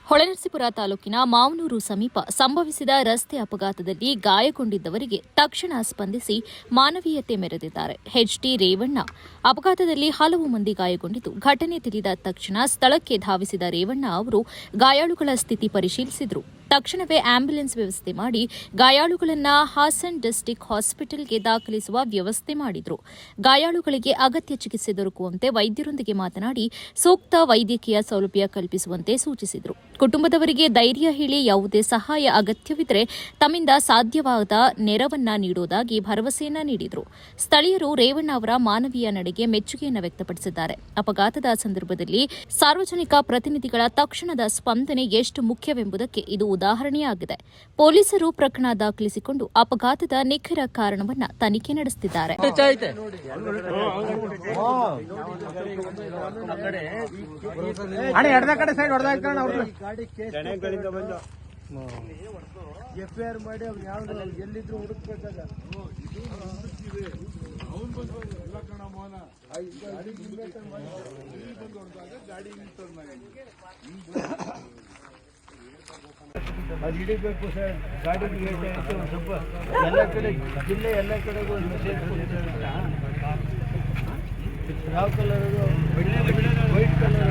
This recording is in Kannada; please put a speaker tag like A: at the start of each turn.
A: ಹೊಳೆನರಸೀಪುರ ತಾಲೂಕಿನ ಮಾವನೂರು ಸಮೀಪ ಸಂಭವಿಸಿದ ರಸ್ತೆ ಅಪಘಾತದಲ್ಲಿ ಗಾಯಗೊಂಡಿದ್ದವರಿಗೆ ತಕ್ಷಣ ಸ್ಪಂದಿಸಿ ಮಾನವೀಯತೆ ಮೆರೆದಿದ್ದಾರೆ. ಎಚ್ಡಿ ರೇವಣ್ಣ ಅಪಘಾತದಲ್ಲಿ ಹಲವು ಮಂದಿ ಗಾಯಗೊಂಡಿದ್ದು, ಘಟನೆ ತಿಳಿದ ತಕ್ಷಣ ಸ್ಥಳಕ್ಕೆ ಧಾವಿಸಿದ ರೇವಣ್ಣ ಅವರು ಗಾಯಾಳುಗಳ ಸ್ಥಿತಿ ಪರಿಶೀಲಿಸಿದರು. ತಕ್ಷಣವೇ ಆಂಬ್ಯುಲೆನ್ಸ್ ವ್ಯವಸ್ಥೆ ಮಾಡಿ ಗಾಯಾಳುಗಳನ್ನು ಹಾಸನ್ ಡಿಸ್ಟಿಕ್ ಹಾಸ್ಪಿಟಲ್ಗೆ ದಾಖಲಿಸುವ ವ್ಯವಸ್ಥೆ ಮಾಡಿದರು. ಗಾಯಾಳುಗಳಿಗೆ ಅಗತ್ಯ ಚಿಕಿತ್ಸೆ ದೊರಕುವಂತೆ ವೈದ್ಯರೊಂದಿಗೆ ಮಾತನಾಡಿ ಸೂಕ್ತ ವೈದ್ಯಕೀಯ ಸೌಲಭ್ಯ ಕಲ್ಪಿಸುವಂತೆ ಸೂಚಿಸಿದರು. ಕುಟುಂಬದವರಿಗೆ ಧೈರ್ಯ ಹೇಳಿ ಯಾವುದೇ ಸಹಾಯ ಅಗತ್ಯವಿದ್ದರೆ ತಮ್ಮಿಂದ ಸಾಧ್ಯವಾದ ನೆರವನ್ನ ನೀಡುವುದಾಗಿ ಭರವಸೆಯನ್ನ ನೀಡಿದರು. ಸ್ಥಳೀಯರು ರೇವಣ್ಣ ಅವರ ಮಾನವೀಯ ನಡೆಗೆ ಮೆಚ್ಚುಗೆಯನ್ನು ವ್ಯಕ್ತಪಡಿಸಿದ್ದಾರೆ. ಅಪಘಾತದ ಸಂದರ್ಭದಲ್ಲಿ ಸಾರ್ವಜನಿಕ ಪ್ರತಿನಿಧಿಗಳ ತಕ್ಷಣದ ಸ್ಪಂದನೆ ಎಷ್ಟು ಮುಖ್ಯವೆಂಬುದಕ್ಕೆ ಇದು ಉದಾಹರಣೆಯಾಗಿದೆ. ಪೊಲೀಸರು ಪ್ರಕರಣ ದಾಖಲಿಸಿಕೊಂಡು ಅಪಘಾತದ ನಿಖರ ಕಾರಣವನ್ನು ತನಿಖೆ ನಡೆಸುತ್ತಿದ್ದಾರೆ.
B: ಎಫ್ಐಆರ್ ಮಾಡಿ ಅವ್ರು ಯಾವ್ದು ಎಲ್ಲಿದ್ರು ಹುಡುಕ್ಬೇಕಾಗ ಅದು ಹಿಡಿಬೇಕು ಸರ್. ಗಾಡಿಗೆ ಲೇಟ್ ಆಯಿತು, ಸ್ವಲ್ಪ ಎಲ್ಲ ಕಡೆ ಜಿಲ್ಲೆ ಎಲ್ಲ ಕಡೆಗೂ ಒಂದು ಮೆಸೇಜ್ ಕೊಡ್ತಾರೆ. ಯಾವ ಕಲರ್ ಅದು? White colour.